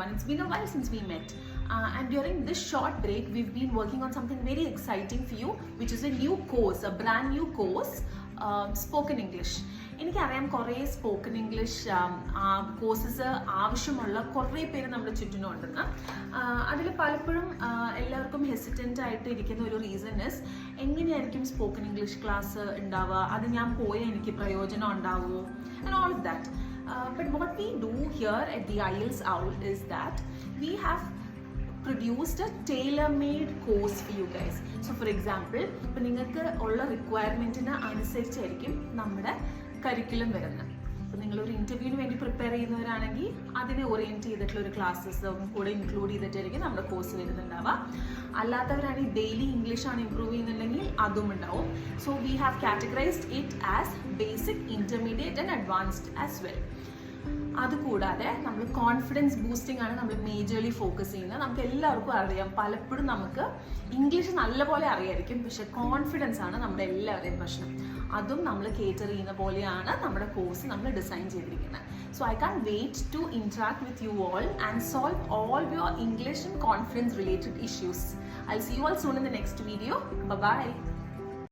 everyone. It's been a while since we met. And during this short break, we've been working on something very exciting for you, which is a new course, a brand new course, Spoken English. എനിക്കറിയാം കുറേ spoken English courses ആവശ്യമുള്ള കുറേ പേര് നമ്മുടെ ചുറ്റിനുമുണ്ടെന്ന്. അതിൽ പലപ്പോഴും എല്ലാവർക്കും ഹെസിറ്റൻ്റ് ആയിട്ട് ഇരിക്കുന്ന ഒരു റീസൺ ഇസ് എങ്ങനെയായിരിക്കും സ്പോക്കൺ ഇംഗ്ലീഷ് ക്ലാസ് ഉണ്ടാവുക, അത് ഞാൻ പോയാൽ എനിക്ക് പ്രയോജനം ഉണ്ടാവുമോ, and all of that. But what we do here at the IELTS Owl is that we have produced a tailor-made course for you guys. So for example, ഇപ്പോൾ നിങ്ങൾക്ക് ഉള്ള റിക്വയർമെൻറ്റിന് അനുസരിച്ചായിരിക്കും നമ്മുടെ കരിക്കുലം വരുന്നത്. അപ്പോൾ നിങ്ങളൊരു ഇൻ്റർവ്യൂവിന് വേണ്ടി പ്രിപ്പയർ ചെയ്യുന്നവരാണെങ്കിൽ അതിനെ ഓറിയൻറ്റ് ചെയ്തിട്ടുള്ള ഒരു ക്ലാസ്സസും കൂടെ ഇൻക്ലൂഡ് ചെയ്തിട്ടായിരിക്കും നമ്മുടെ കോഴ്സ് വരുന്നുണ്ടാവുക. അല്ലാത്തവരാണെങ്കിൽ ഡെയിലി ഇംഗ്ലീഷാണ് ഇമ്പ്രൂവ് ചെയ്യുന്നുണ്ടെങ്കിൽ അതും ഉണ്ടാവും. So we have categorised it as basic, intermediate and advanced as well. അതുകൂടാതെ നമ്മൾ കോൺഫിഡൻസ് ബൂസ്റ്റിംഗ് ആണ് നമ്മൾ മേജർലി ഫോക്കസ് ചെയ്യുന്നത്. നമുക്ക് എല്ലാവർക്കും അറിയാം, പലപ്പോഴും നമുക്ക് ഇംഗ്ലീഷ് നല്ലപോലെ അറിയായിരിക്കും, പക്ഷെ കോൺഫിഡൻസ് ആണ് നമ്മുടെ എല്ലാവരുടെയും പ്രശ്നം. അതും നമ്മൾ കേറ്റർ ചെയ്യുന്ന പോലെയാണ് നമ്മുടെ കോഴ്സ് നമ്മൾ ഡിസൈൻ ചെയ്തിരിക്കുന്നത്. So I can wait to interact with you all and solve all your English and confidence related issues. I'll see you all soon in the next video. Bye bye.